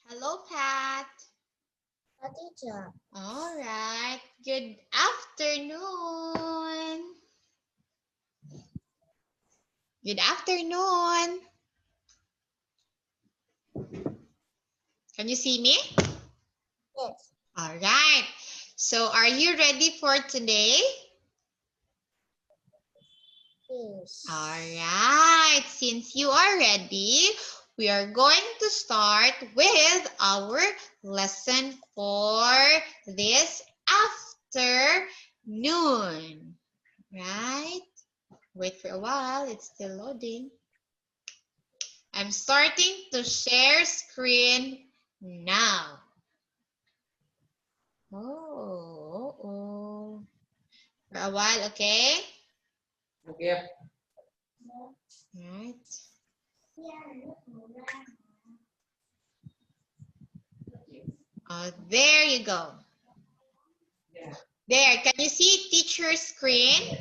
Hello, Pat. Teacher. All right. Good afternoon. Good afternoon. Can you see me? Yes. All right. So are you ready for today? Yes. All right. Since you are ready, we are going to start with our lesson for this afternoon. Right? Wait for a while. It's still loading. I'm starting to share screen now. Oh. For a while, okay? Okay. Right. There you go. Yeah. There, can you see teacher's screen?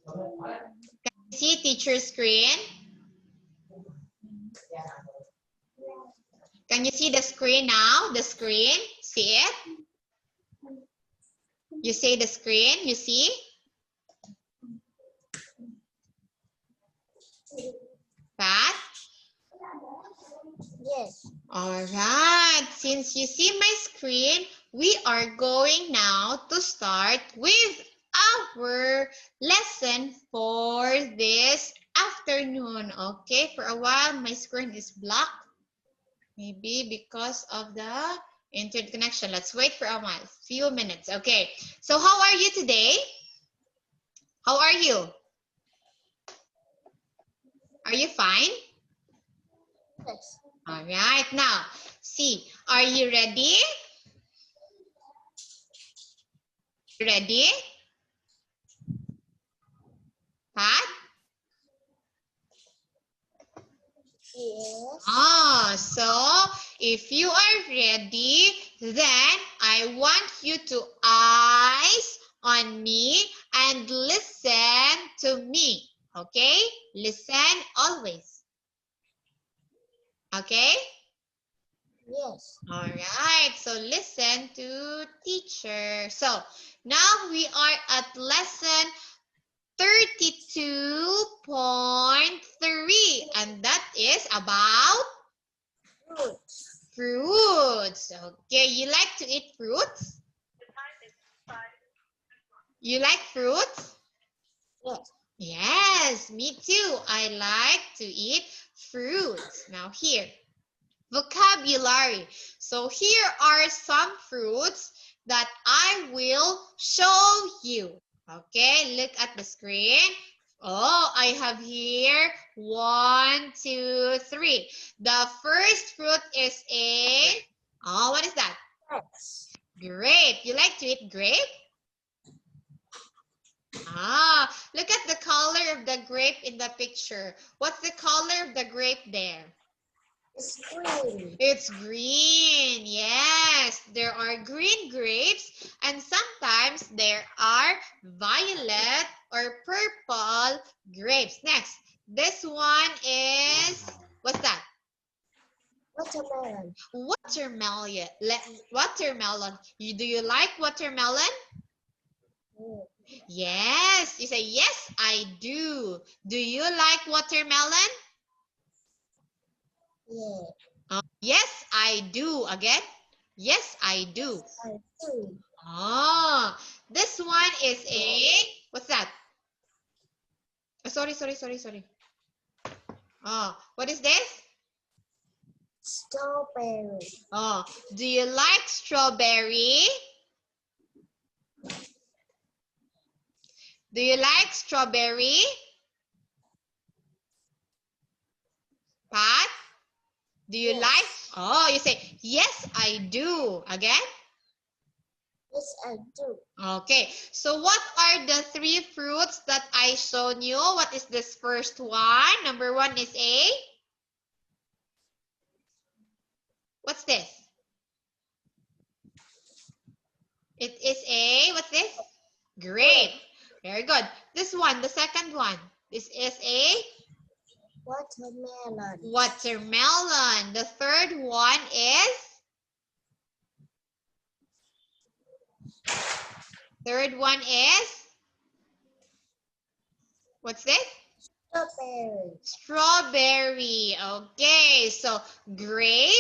Can you see teacher's screen? Can you see the screen now? The screen? See it? You say the screen, you see? Pat? Yes. All right, since you see my screen, we are going now to start with our lesson for this afternoon. Okay, for a while, my screen is black. Maybe because of the internet connection. Let's wait for a while, few minutes. Okay, so how are you today? How are you? Are you fine? Yes. All right, now, see, are you ready? Ready? Pat? Yes. So if you are ready, then I want you to eyes on me and listen to me. Okay? Listen always. Okay? Yes. All right. So listen to teacher. So now we are at lesson 32.3, and that is about Fruits. fruits. Okay, you like to eat fruits? You like fruits? Yes. Yes, me too. I like to eat fruits. Now here, vocabulary. So here are some fruits that I will show you. Okay, look at the screen. Oh, I have here 1, 2, 3. The first fruit is a, oh, what is that? Yes. Grape. You like to eat grape? Ah, look at the color of the grape in the picture. What's the color of the grape there? It's green. It's green. Yes, there are green grapes, and sometimes there are violet or purple grapes. Next, this one is, what's that? Watermelon. Watermelon. Watermelon. Do you like watermelon? Mm. Yes. You say, yes, I do. Do you like watermelon? Yeah. Yes, I do. Again, yes, I do. I do. Oh, this one is a, what's that? Oh, sorry. Oh, what is this? Strawberry. Oh, do you like strawberry? Do you like strawberry? Pat, do you Yes. like? Oh, you say, yes, I do. Again? Yes, I do. Okay, so what are the three fruits that I shown you? What is this first one? Number one is a, what's this? It is a, what's this? Grape. Very good. This one, the second one. This is a, Watermelon. Watermelon. The third one is? Third one is? What's this? Strawberry. Strawberry. Okay, so grape,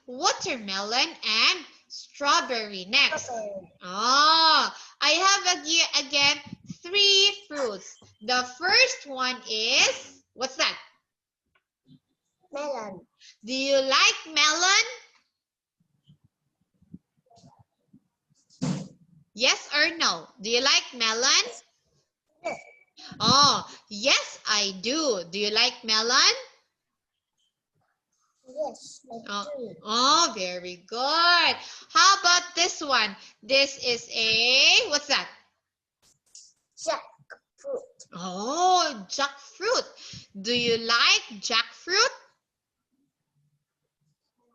watermelon, and strawberry. Next. Strawberry. Oh, I have again 3 fruits. The first one is, what's that? Melon. Do you like melon? Yes or no? Do you like melon? Yes. Oh, yes, I do. Do you like melon? Yes, I do. Oh, very good. How about this one? This is a, what's that? Jackfruit. Oh, jackfruit. Do you like jackfruit?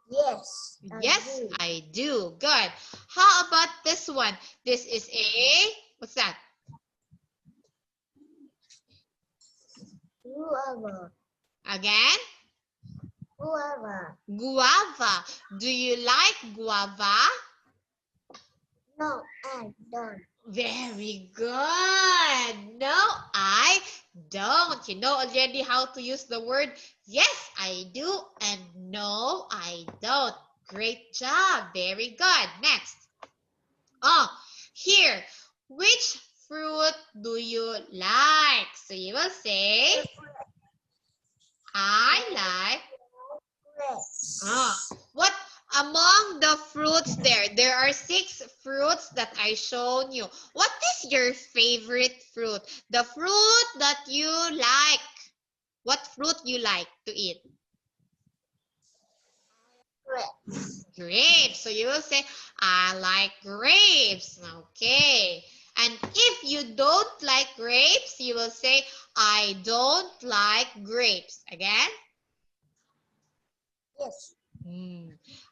Yes, Yes, do. I do. Good. How about this one? This is a, what's that? Guava. Again? Guava. Guava. Do you like guava? No, I don't. Very good. No, I don't. You know already how to use the word yes, I do, and no, I don't. Great job. Very good. Next. Oh, here. Which fruit do you like? So you will say, I like. Grapes. What among the fruits there? There are 6 fruits that I shown you. What is your favorite fruit? The fruit that you like. What fruit you like to eat? Grapes. Grapes. So you will say, I like grapes. Okay. And if you don't like grapes, you will say, I don't like grapes. Again? Yes.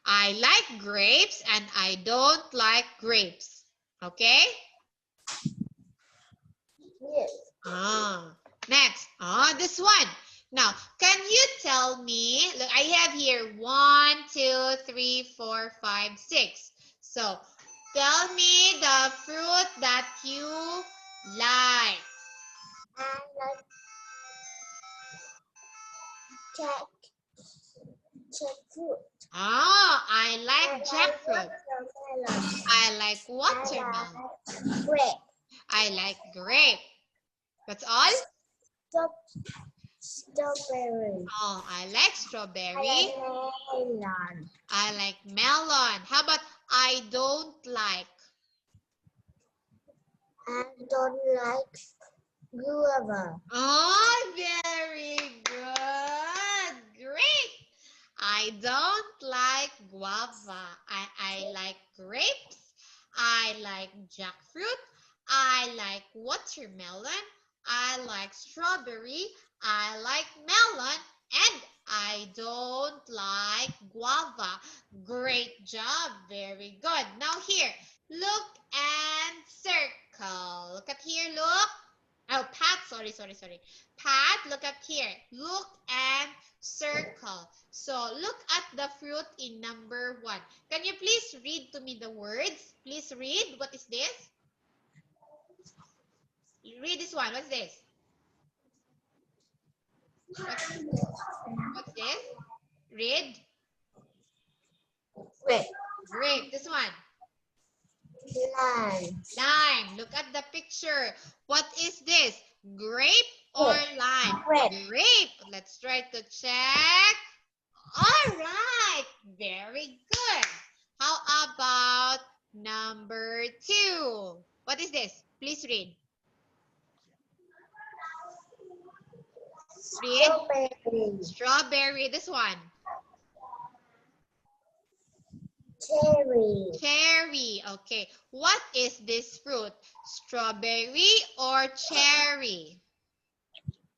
I like grapes and I don't like grapes. Okay? Yes. Next. This one. Now, can you tell me, look, I have here 1, 2, 3, 4, 5, 6. So, tell me the fruit that you like. I like jackfruit. I like jackfruit. Watermelon. I like watermelon. I like grape. I like grape. That's all? Strawberry. Oh, I like strawberry. I like melon. I like melon. How about I don't like? I don't like guava. Oh, very good. Great. I don't like guava. I like grapes. I like jackfruit. I like watermelon. I like strawberry. I like melon. And I don't like guava. Great job. Very good. Now here, look and circle. Look at here, look. Oh, Pat, sorry. Pat, look at here. Look and circle. So, look at the fruit in number 1. Can you please read to me the words? Please read. What is this? Read this one. What's this? What's this? Read. Grape. Grape. This one. Lime. Lime. Look at the picture. What is this? Grape or lime? Grape. Let's try to check. All right. Very good. How about number 2? What is this? Please read. Read. Strawberry. Strawberry. This one. Cherry. Cherry. Okay. What is this fruit? Strawberry or cherry?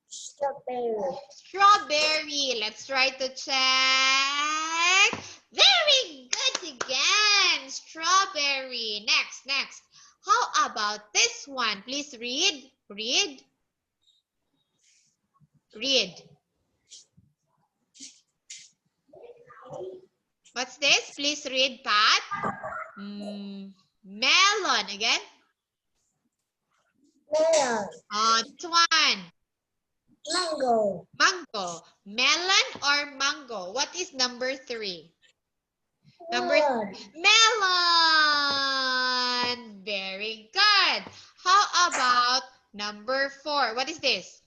Strawberry. Strawberry. Let's try to check. Very good again. Strawberry. Next. How about this one? Please read. Read. What's this? Please read, Pat. Melon. Again. Melon. Tuan. Mango. Mango. Melon or mango? What is number 3? Melon. Melon. Very good. How about number 4? What is this?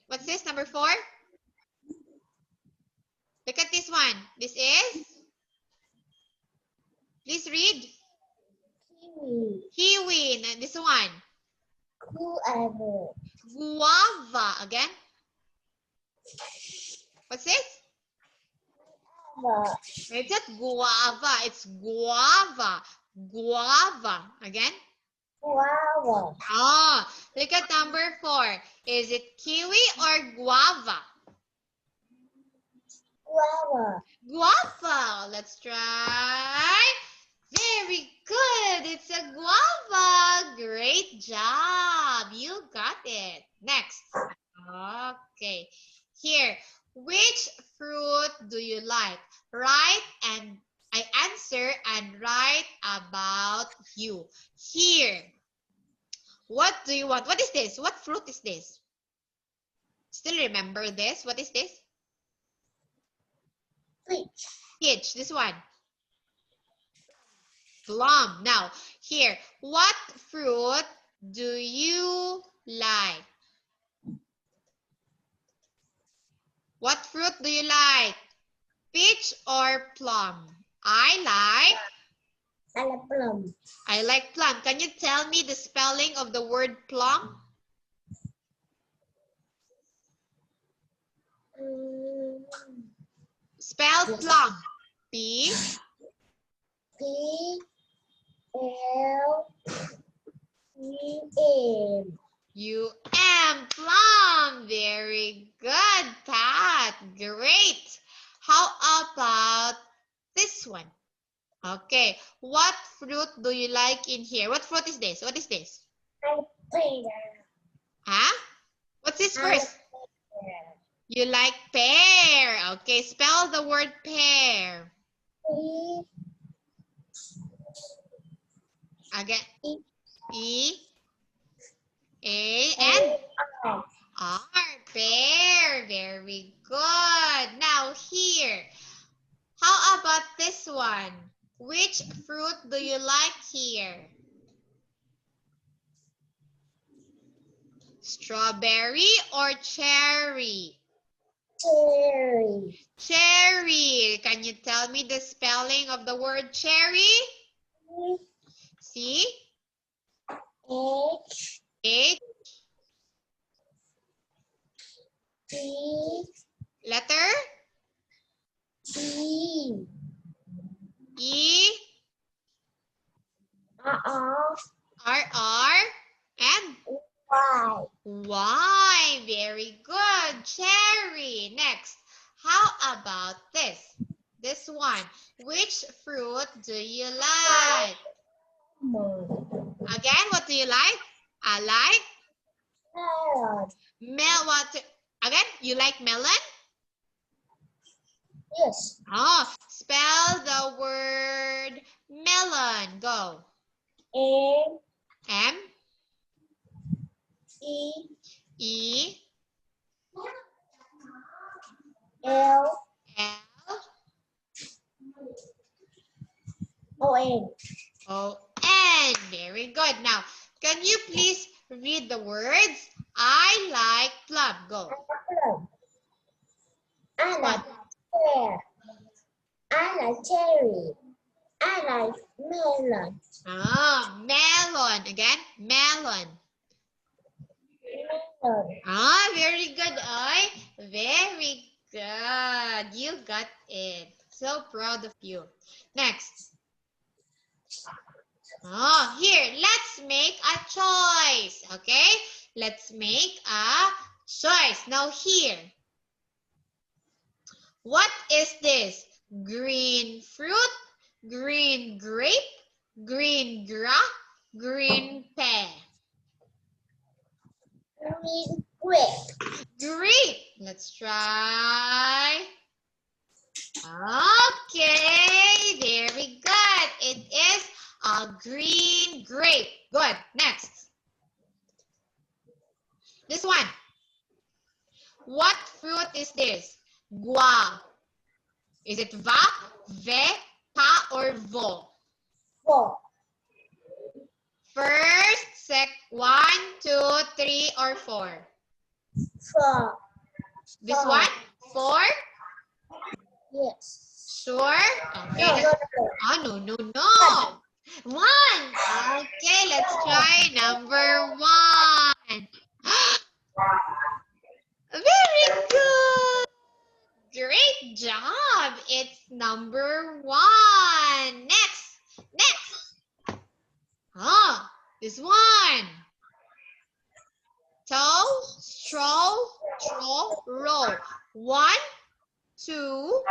What's this, number 4? Look at this one. This is? Please read. Kiwi. Kiwi. Now, this one. Guava. Guava. Again. What's this? Guava. It's not guava. It's guava. Guava. Again. Guava. Oh, look at number 4. Is it kiwi or guava? Guava. Guava. Let's try. Very good. It's a guava. Great job. You got it. Next. Okay. Here. Which fruit do you like? Write and I answer and write about you. Here. What do you want? What is this? What fruit is this? Still remember this? What is this? Peach. Peach. This one. Plum. Now, here. What fruit do you like? What fruit do you like? Peach or plum? I Plum. like plum. Can you tell me the spelling of the word plum? Spell plum. P. P-L-U-M. U-M. Plum. Very good, Pat. Great. How about this one? Okay. What fruit do you like in here? What fruit is this? What is this? Pear. Huh? What's this first? You like pear. Okay. Spell the word pear. Again. E. A. N. R. Pear. Very good. Now here. How about this one? Which fruit do you like here? Strawberry or cherry? Cherry. Cherry. Can you tell me the spelling of the word cherry? C. H. H. T. Letter. E. E. R. R. And Y. Y. Very good. Cherry. Next. How about this? This one. Which fruit do you like? Again, what do you like? I like Melon. what? Again, you like melon? Yes. Oh, spell the word melon. Go. M. M. E. E. L. L. O. N. O. N. Very good. Now, can you please read the words? I like plum. Go. Plum. I like What? pear. I like cherry. I like melon. Ah, melon. Again, melon. Melon. Ah, very good, Oy. Very good. You got it. So proud of you. Next. Oh, here, let's make a choice. Okay? Let's make a choice. Now here. What is this? Green fruit, green grape, green green pear. Green grape. Grape. Let's try. Okay, very good. It is a green grape. Good. Next. This one. What fruit is this? Gua. Is it va, ve, pa, or vo? 4. First, 1, 2, 3, or 4? 4. This Four. one? 4? Yes. Sure? Okay. No, no, Oh, no. 1. Okay, let's try number 1. Very good. Great job. It's number 1. Next. Ah, this one. Toe, straw, roll. 1, 2,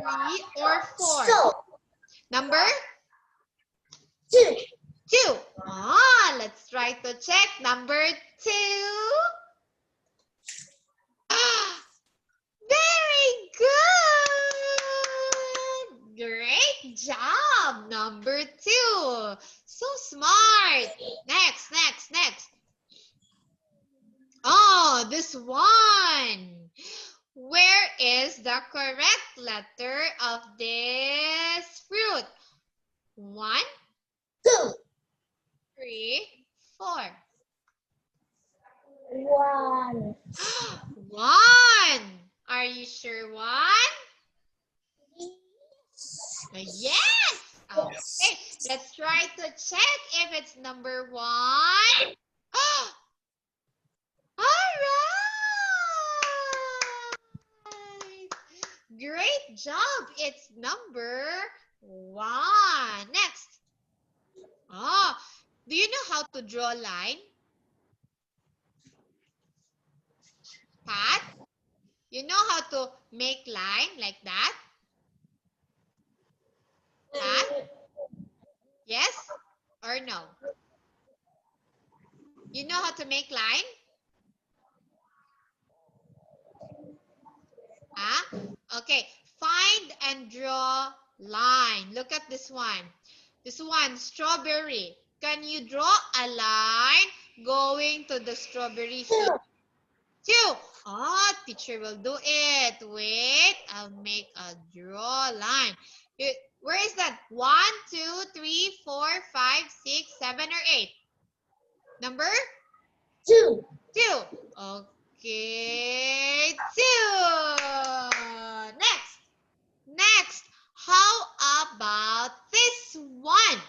3, or 4? So, Number 2. 2. Ah, let's try to check number 2. Ah, very good. Great job. Number 2. So smart. Next. Oh, this one. Where is the correct letter of this fruit? 1, 2. 3, 4. 1. 1. Are you sure 1? Yes. Okay, let's try to check if it's number 1. All right. Great job. It's number 1. Next. Oh, do you know how to draw a line? Pat, you know how to make line like that? Pat, yes or no? You know how to make line? Okay, find and draw line. Look at this one. This one, strawberry. Can you draw a line going to the strawberry field? 2. Oh, teacher will do it. Wait, I'll make a draw line. Where is that? 1, 2, 3, 4, 5, 6, 7, or 8? Number? 2. 2. Okay, 2. Next. How about this one?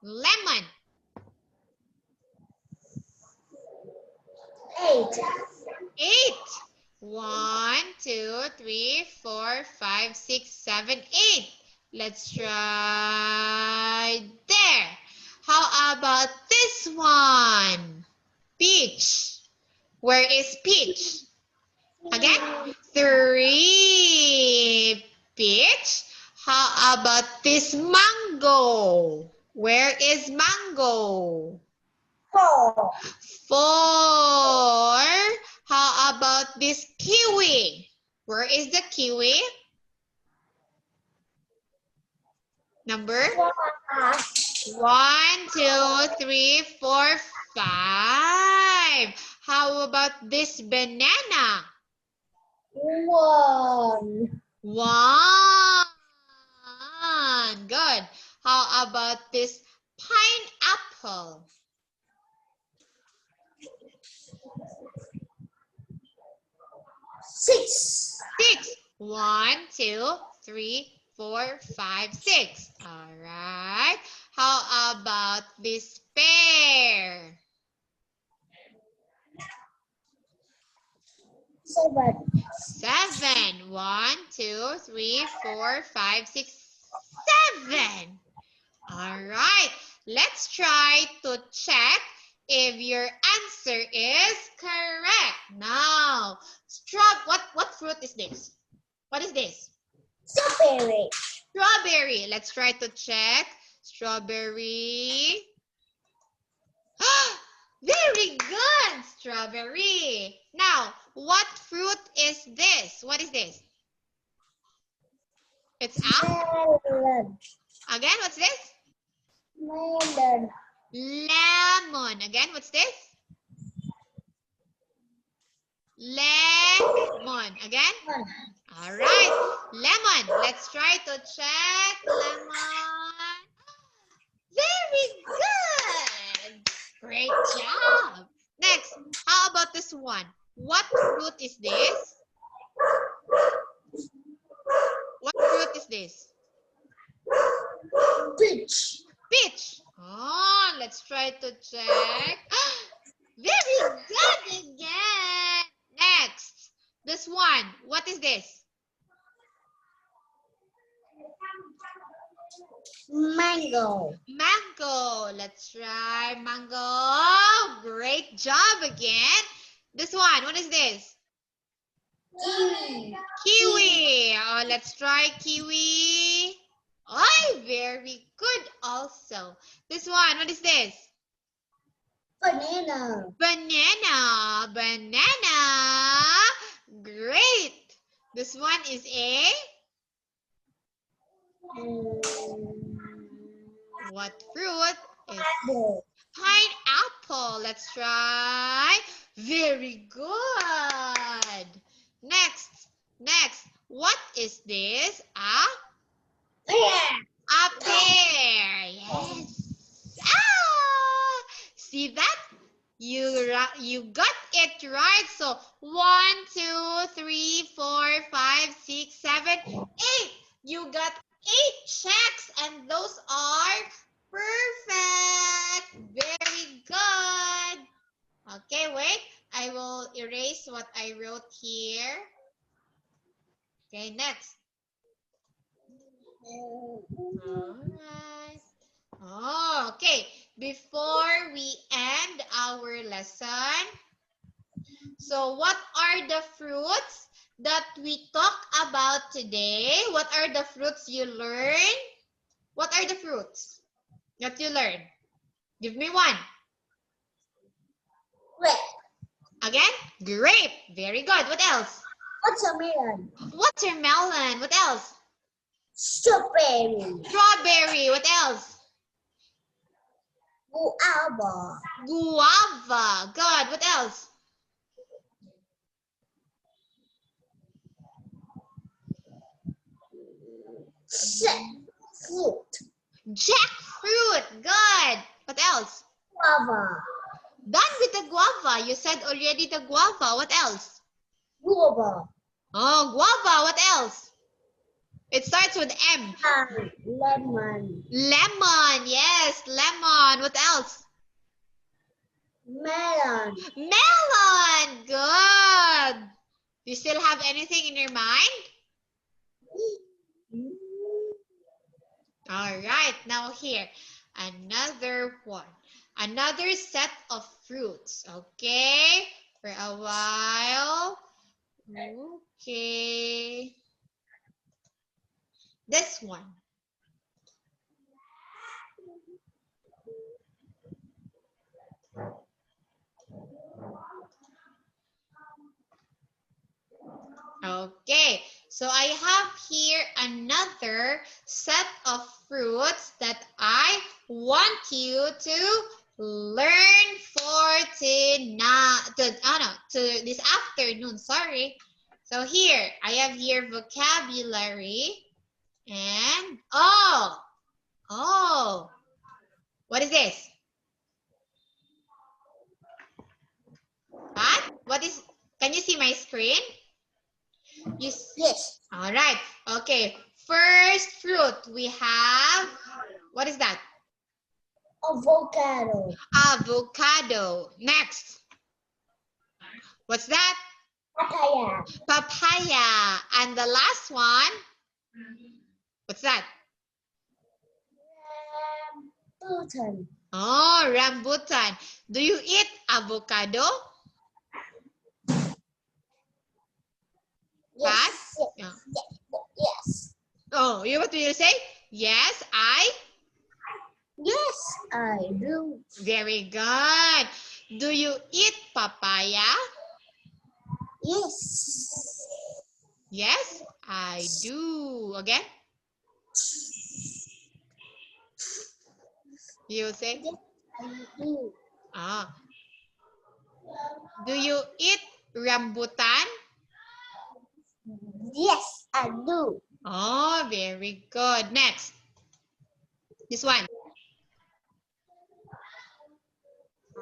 Lemon. 8. 8. 1, 2, 3, 4, 5, 6, 7, 8. Let's try there. How about this one? Peach. Where is peach? Again, 3. Peach. How about this mango? Where is mango? 4. 4. How about this kiwi? Where is the kiwi? Number? 1, 2, 3, 4, 5. How about this banana? 1. 1. Good. How about this pineapple? 6. 6. 1, 2, 3, 4, 5, 6. All right. How about this pear? 7. 7. 1, 2, 3, 4, 5, 6, 7. All right. Let's try to check if your answer is correct. Now, what fruit is this? What is this? Strawberry. Strawberry. Let's try to check. Strawberry. Very good. Strawberry. Now, what fruit is this? What is this? It's apple. Melon. Again, what's this? Melon. Lemon. Again, what's this? Lemon. Again? All right. Lemon. Let's try to check lemon. Very good. Great job. Next, how about this one? What fruit is this? What fruit is this? Peach. Peach. Oh, let's try to check. Very good again. Next, this one. What is this? Mango. Mango. Let's try mango. Great job again. This one. What is this? Kiwi. Kiwi. Oh, let's try kiwi. Oh, very good also. This one. What is this? Banana. Banana. Banana. Great. This one is a what fruit? Is Apple. pineapple. Let's try. Very good. Next. What is this? Pear. A pear. Yes. Ah! See that? You got it right. So 1, 2, 3, 4, 5, 6, 7, 8. You got 8 checks, and those are perfect. Very good. Okay, wait. I will erase what I wrote here. Okay, next. Alright. Oh, okay. Before we end our lesson, so what are the fruits that we talk about today? What are the fruits you learn? What are the fruits that you learn? Give me one. Grape. Again? Grape. Very good. What else? Watermelon. Watermelon. What else? Strawberry. Strawberry. What else? Guava. Guava. Good. What else? Jackfruit. Jackfruit. Good. What else? Guava. Done with the guava. You said already the guava. What else? Guava. Oh, guava. What else? It starts with M. Lemon. Lemon. Yes, lemon. What else? Melon. Melon. Good. Do you still have anything in your mind? All right. Now here, another one. Another set of fruits. Okay. For a while. Okay. This one. Okay, so I have here another set of fruits that I want you to learn for this afternoon. Sorry. So here, I have here vocabulary and what is this? What is? Can you see my screen? Yes. All right. Okay. First fruit we have. What is that? Avocado. Avocado. Next. What's that? Papaya. Papaya. And the last one. What's that? Rambutan. Oh, rambutan. Do you eat avocado? Yes. Yeah. Yes. Oh, what do you say? Yes, Yes, I do. Very good. Do you eat papaya? Yes. Yes, I do. Again? You say? Yes, I do. Ah. Do you eat rambutan? Yes, I do. Oh, very good. Next. This one.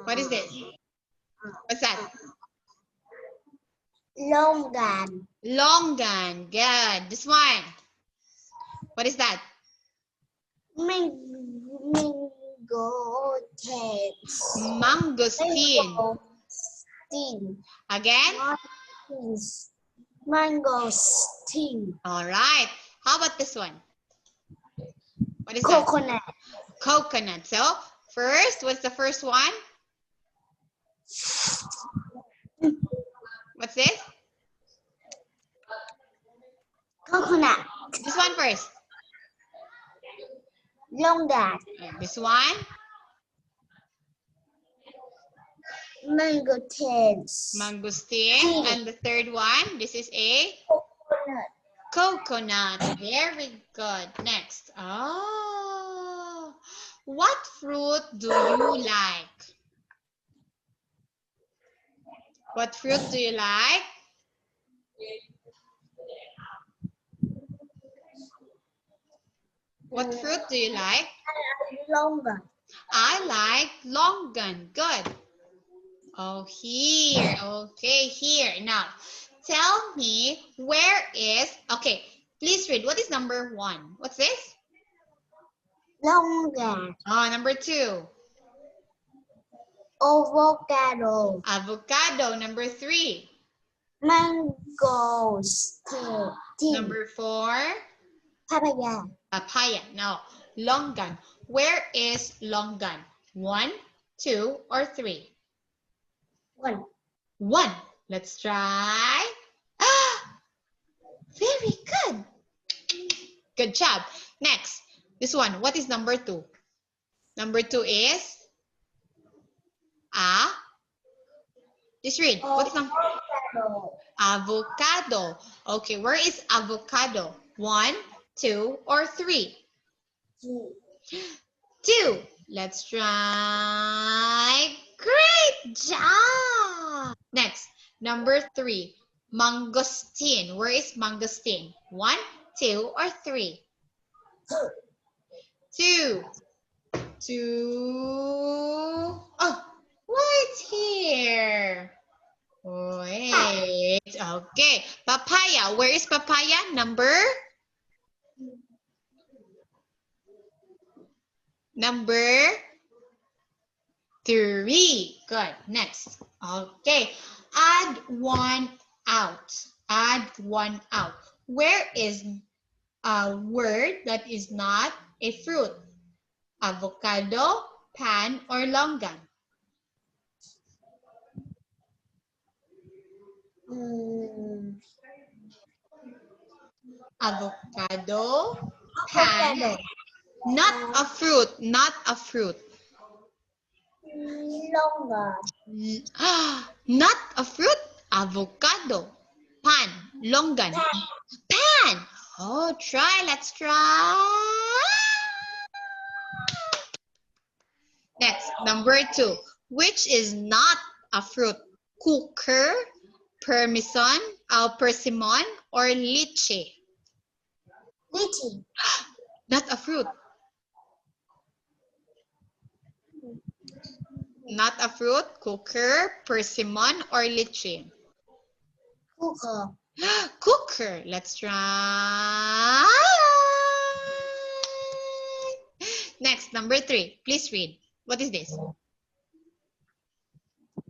What is this? What's that? Longan. Longan. Good. This one. What is that? Mango taste. Mangosteen. Mangosteen. Again? Mangosteen. All right. How about this one? What is that? Coconut. Coconut. So, first, what's the first one? What's this? Coconut. This one first. Longan. This one. Mango taste. Mangosteen. And the third one, this is a Coconut. coconut. Very good. Next. Oh. What fruit do you like? What fruit do you like? What fruit do you like? Longan. I like longan. Good. Oh, here. Okay, here. Now, tell me where is... Okay, please read. What is number 1? What's this? Longan. Oh, number 2. Avocado. Avocado. Number 3. Mangosteen. Number 4. Papaya. Papaya. Now, longan. Where is longan? 1, 2, or 3? 1. 1. Let's try. Ah, very good. Good job. Next, this one. What is number 2? Number 2 is just read. What is number? Avocado. Avocado. Okay, where is avocado? 1, 2, or 3? 2. Let's try. Great job. Next, number 3. Mangosteen. Where is mangosteen? 1, 2, or 3? 2. 2. Oh, right here. Wait. Okay. Papaya. Where is papaya? Number 3. Good. Next. Okay. Add 1 out. Add 1 out. Where is a word that is not a fruit? Avocado, pan, or longan? Avocado, pan. Avocado. Not a fruit. Not a fruit. Longan. Not a fruit. Avocado. Pan. Longan. Pan. Oh, try. Let's try. Next, number 2. Which is not a fruit? Cooker, persimmon, or lychee? Lychee. Not a fruit. Not a fruit. Cooker, persimmon, or lychee? Cooker. Cooker. Let's try. Next, number 3. Please read. What is this?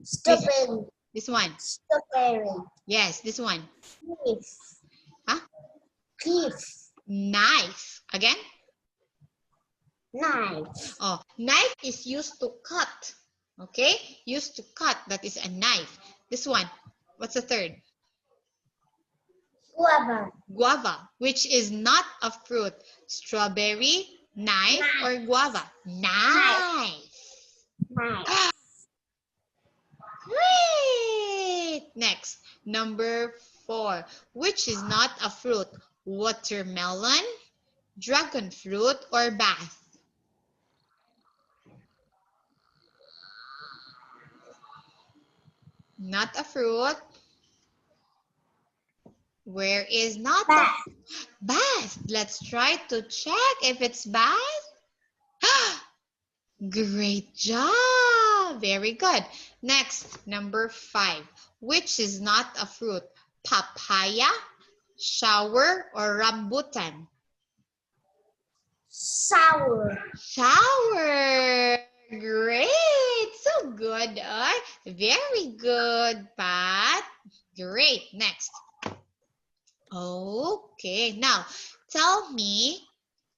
Strawberry. This one. Strawberry. Yes, this one. Knife. Huh? Knife. Knife. Again? Knife. Oh, knife is used to cut. Okay? Used to cut. That is a knife. This one. What's the third? Guava. Guava, which is not a fruit. Strawberry, knife, or guava? Knife. Knife. Great. Next, number 4. Which is not a fruit? Watermelon, dragon fruit, or bath? Not a fruit. Where is not a Bath. bath? Let's try to check if it's bath. Great job. Very good. Next, number 5. Which is not a fruit? Papaya, shower, or rambutan? Sour. Shower. Great. So good. Very good, Pat. Great. Next. Okay. Now, tell me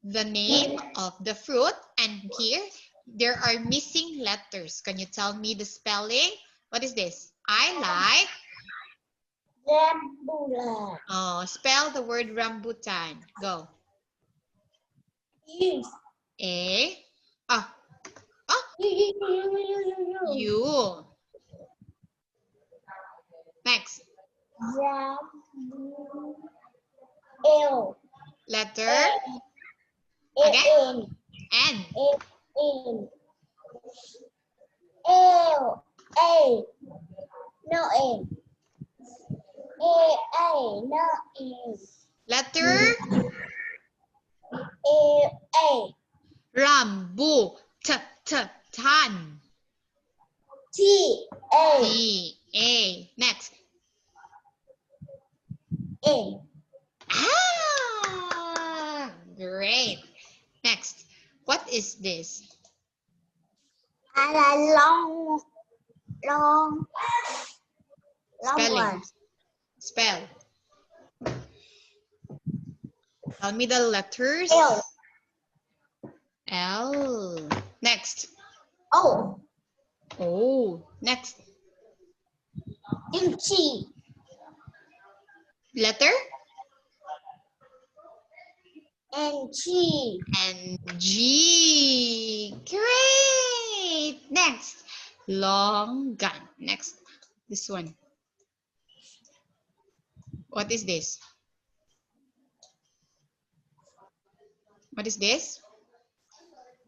the name of the fruit. And here, there are missing letters. Can you tell me the spelling? What is this? I like. Rambulan. Oh, spell the word rambutan. Go. U. A. Ah, ah, U. U. Next. L. Letter. N. Again. N. N. L. A. No N. No N. Letter. A. Rambu. Tan. T. A. T. A. Next. N. Ah, great. Next. What is this? And a long Spelling. one. Spell. Tell me the letters. L. L. Next. O. O. Next. And G. Letter. And G. And G. Great. Next. Long gun. Next. This one. What is this? What is this?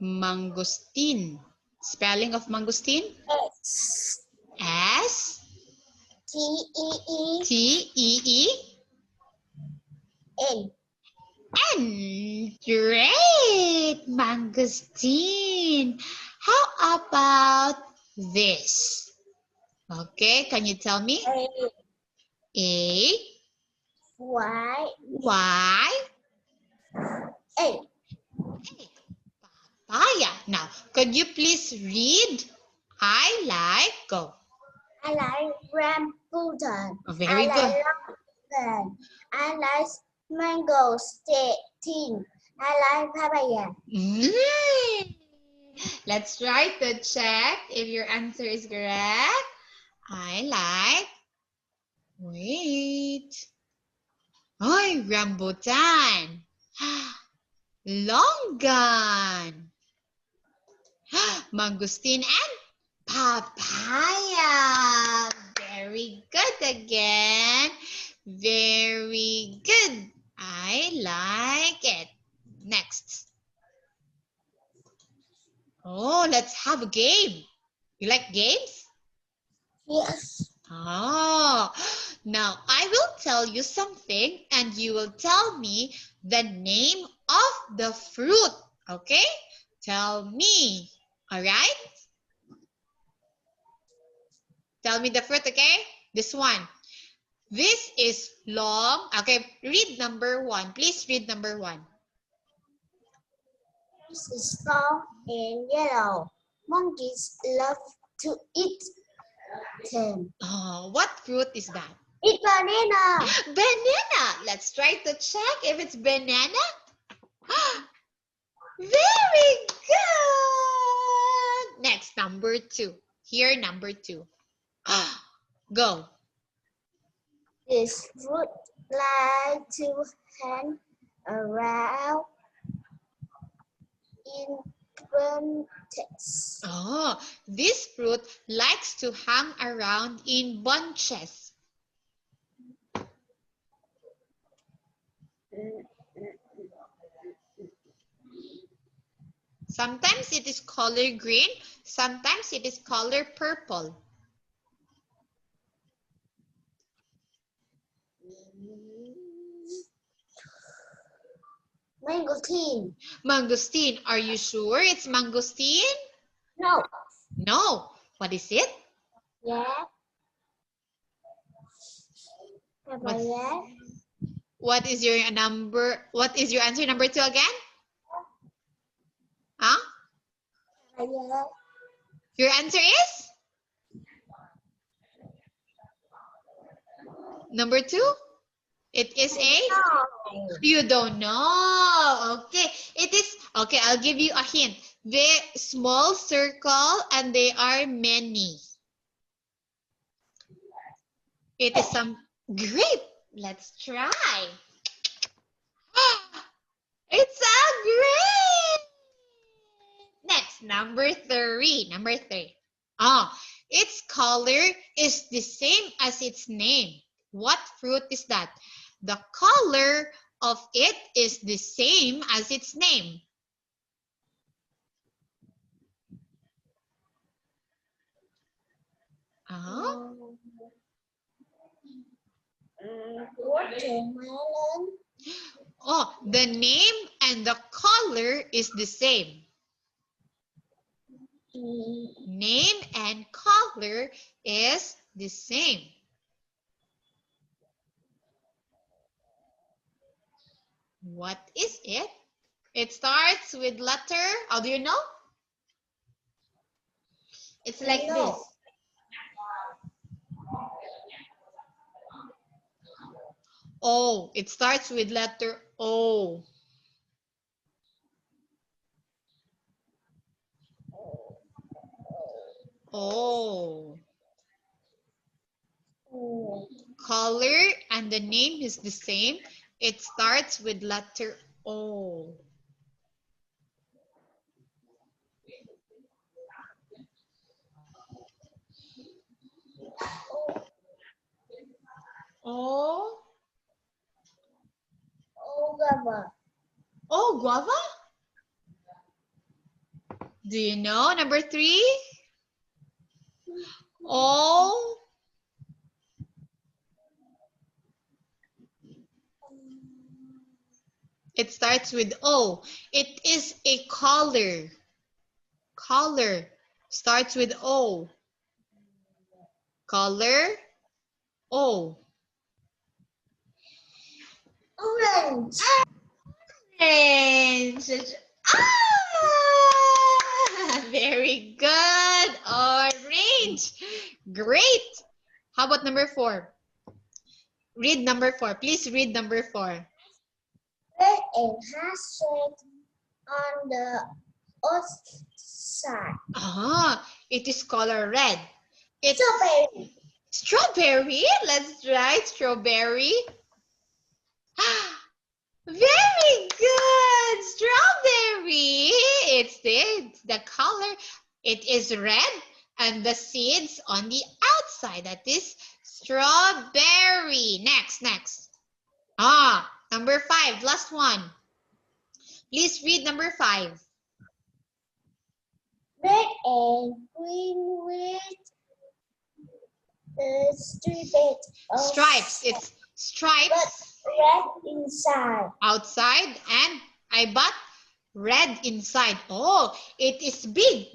Mangosteen. Spelling of mangosteen? S. S. T. E. T. E. E. N. And great, mangosteen. How about this? Okay, can you tell me? A. A, Y. Y, A. papaya. Now, could you please read? I like, go. I like rambutan. Oh, very good. Rambutan. I like mangosteen. I like papaya. Mm. Let's try to check if your answer is correct. I like. Wait. Ay, rambutan. Longan. Mangosteen and papaya. Very good again. Very good. I like it. Next. Oh, let's have a game. You like games? Yes. Oh, now I will tell you something and you will tell me the name of the fruit. Okay? Tell me. All right? Tell me the fruit, okay? This one. This is long. Okay, read number 1. Please read number 1. This is long and yellow. Monkeys love to eat them. Oh, what fruit is that? Eat banana. Banana. Let's try to check if it's banana. Very good. Next, number 2. Here, number 2. Go. This fruit like to hang around in bunches. Oh, this fruit likes to hang around in bunches. Sometimes it is color green, sometimes it is color purple. Mangosteen. Mangosteen. Are you sure it's mangosteen? No. No. What is it? Yeah. Papaya. What is your number? What is your answer number 2 again? Huh? Papaya. Your answer is? Number 2? It is a? No. You don't know. Okay. It is, okay, I'll give you a hint. Very small circle and they are many. It is some grape. Let's try. It's a grape. Next, number 3. Number 3. Its color is the same as its name. What fruit is that? The color of it is the same as its name. Watermelon. Oh, the name and the color is the same. Name and color is the same. What is it? It starts with letter. How do you know? It's like this. O. It starts with letter O. O. Color and the name is the same. It starts with letter O. O. Oh, guava. Oh, guava? Do you know number 3? O. It starts with O. It is a color. Color starts with O. Color O. Orange. Orange. Very good. Orange. Great. How about number 4? Read number 4. Please read number 4. Red and has shade on the outside. It is color red. It's Strawberry. strawberry. Let's try strawberry. Very good. Strawberry. It's the color. It is red and the seeds on the outside. That is strawberry. Next. Number 5. Last one. Please read number 5. Red and green with Stripes. It's stripes. Red inside. Outside and I bought red inside. Oh, it is big.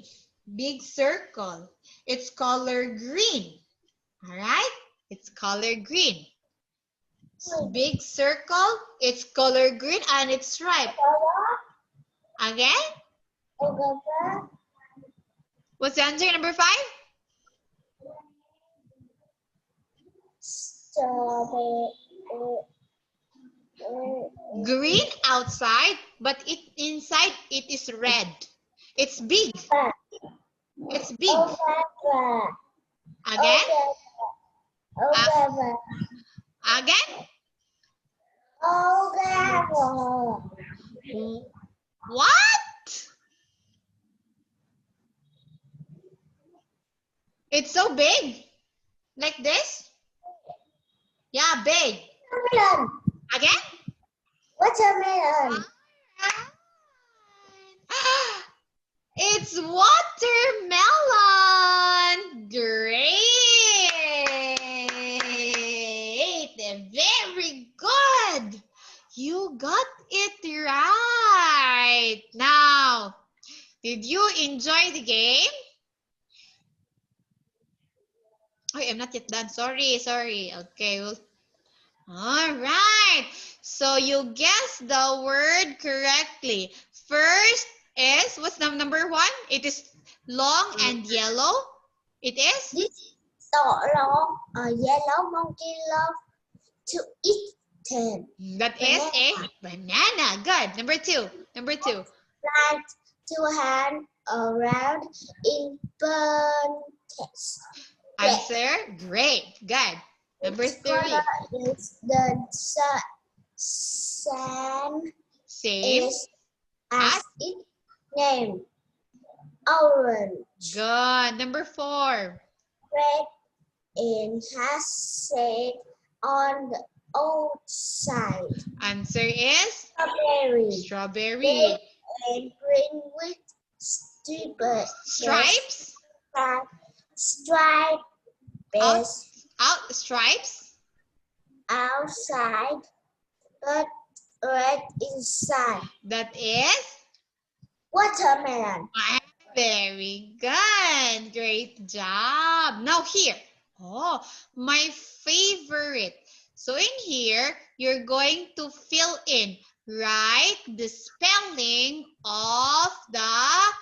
Big circle. It's color green. All right? It's color green. Big circle. It's color green and it's striped. Again? What's the answer number 5? Green outside, but inside it is red. It's big. It's big. Again? Again? What? It's so big. Like this? Yeah, big. Watermelon. Again? Watermelon. It's watermelon. Great. Very you got it right. Now, did you enjoy the game? Oh, I'm not yet done. Sorry. Okay. All right. So you guessed the word correctly. First is, what's the number one? It is long and yellow. It is? This long, yellow monkey love to eat them. That is a banana. Good. Number two. Like to hang around in bunches. Answer. Great. Good. Number Its three. color is the same Same. as its name. Orange. Good. Number four. Red and has shade on the outside. Answer is Strawberry. strawberry. Red and green with Stripes. Stripe Out stripes. outside, but red inside. That is Watermelon. very good. Great job. Now here. Oh, my favorite. So in here, you're going to fill in. Write the spelling of the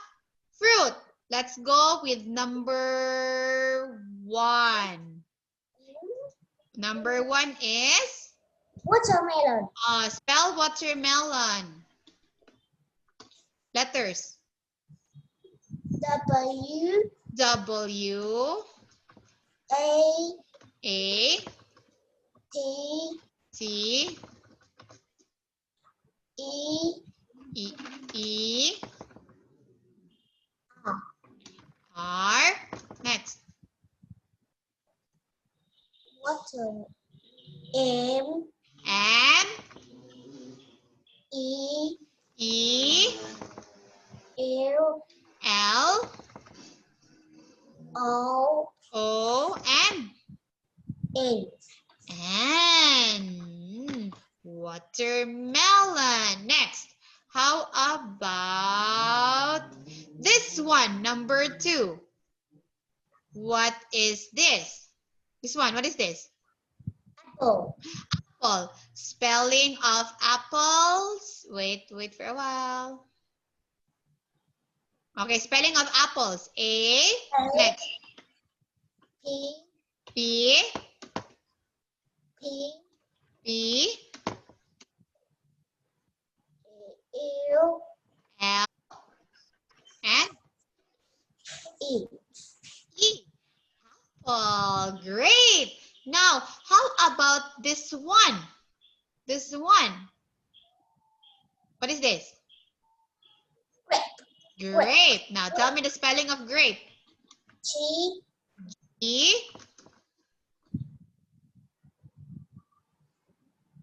fruit. Let's go with number one. Number one is? Watermelon. Spell watermelon. Letters. W W A A T T E E E R. R. Next. Water. M M E E L L O O N. N. Watermelon. Next. How about this one, number two? What is this? This one, what is this? Apple. Apple. Spelling of apples. Wait for a while. Okay, spelling of apples. A. Next. P P. P P. L L. And E. E. Oh, great. Now, how about this one? This one. What is this? Grape. Grape. Now, tell me the spelling of grape. G E.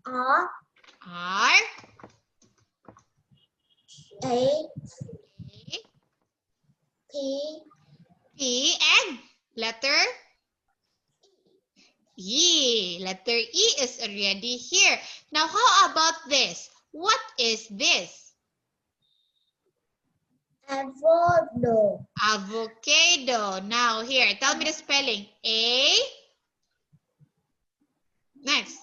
R R. A A. P P. And letter E. Letter E is already here. Now, how about this? What is this? Avocado. Avocado. Now, here, tell me the spelling. A. Next.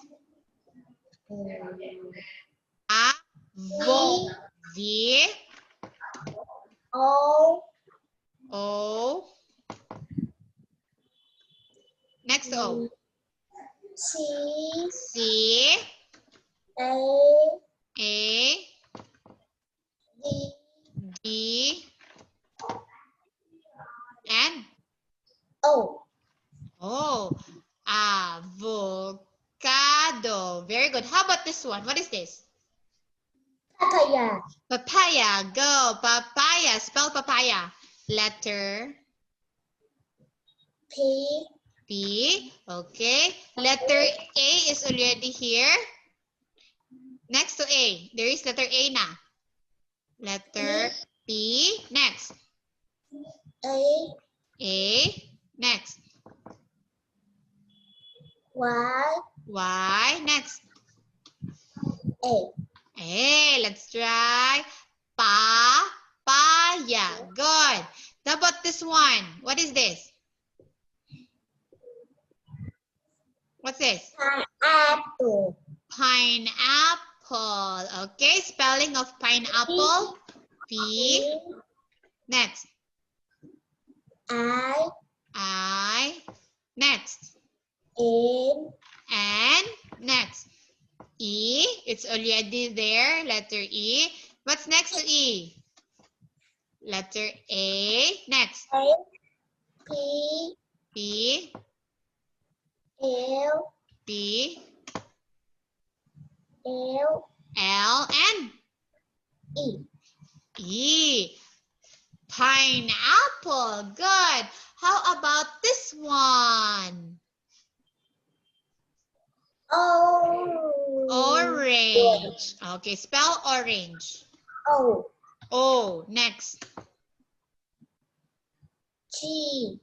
Avo. V. O O. Next O. C C. A A. D D. And O. oh, avocado. Very good. How about this one? What is this? Papaya. Papaya. Go. Papaya. Spell papaya. Letter P P. Okay. Letter A is already here. Next to A. There is letter A na. Letter P. Next. A A. Next. Y Y. Next. A Hey, let's try. Papaya. Good. How about this one? What is this? What's this? Pineapple. Pineapple. Okay, spelling of pineapple. P. Next. I. Next. And next. E. It's already there. Letter E. What's next to E? Letter A. Next. P. P. L. P. L. L. And E. E. Pineapple. Good. How about this one? Orange. Okay, spell orange. O. O. Next. G.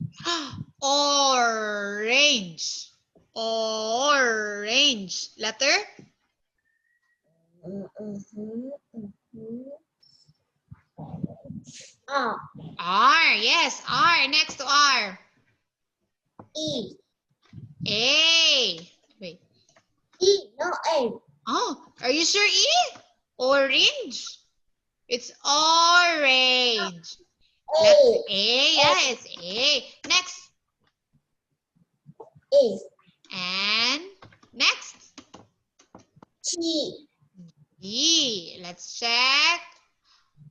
Orange. Orange. Letter? R. R. Yes, R. Next to R. E. A. Wait. E. No A. Oh, are you sure E? Orange. It's orange. Letter A. A. Yes, A. Next. E. And next. G. E. Let's check.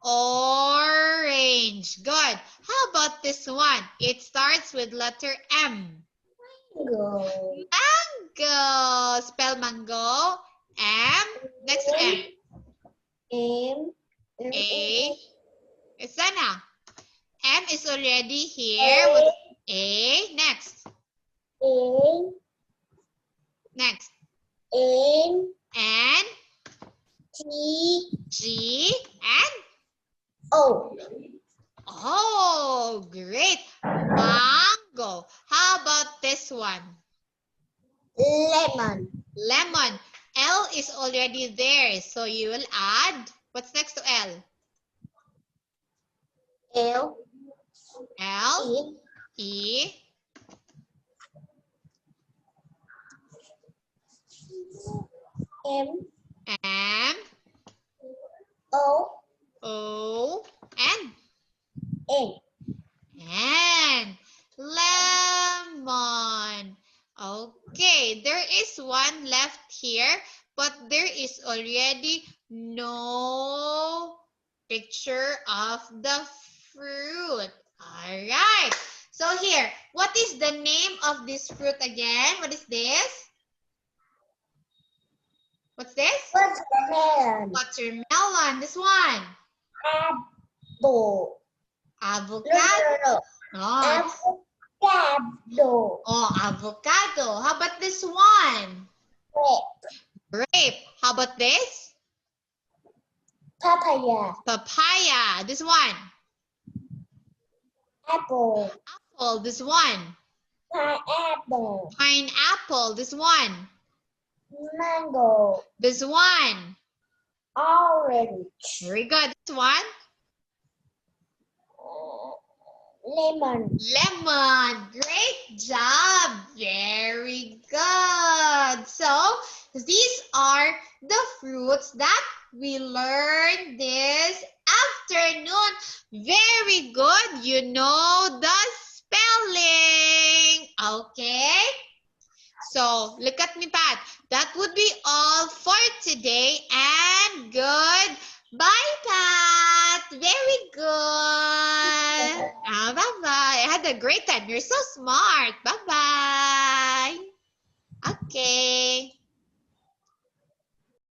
Orange. Good. How about this one? It starts with letter M. Mango. Mango. Spell mango. M. Next to M. M. A. It's Sana. M is already here with A. Next. A. Next. N. And T. G. And O. oh, great. Mango. How about this one? Lemon. Lemon. L is already there. So you will add, what's next to L? L. L. E. E. M. M. O. O. N. N. And lemon. Okay, there is one left here, but there is already no picture of the fruit. All right. So here, what is the name of this fruit again? What is this? What's this? Watermelon. Watermelon. This one. Apple. Avocado. Oh, Avocado. avocado. How about this one? Grape. How about this? Papaya. Papaya. This one. Apple. Apple. This one. Pineapple. Pineapple. This one. Mango. This one. Orange. Very good. This one. Lemon. Lemon. Great job. Very good. So, these are the fruits that we learned this afternoon. Very good. You know the spelling. Okay? So, look at me, Pat. That would be all for today. And good. Bye, Pat. Very good. Bye-bye. I had a great time. You're so smart. Bye-bye. Okay.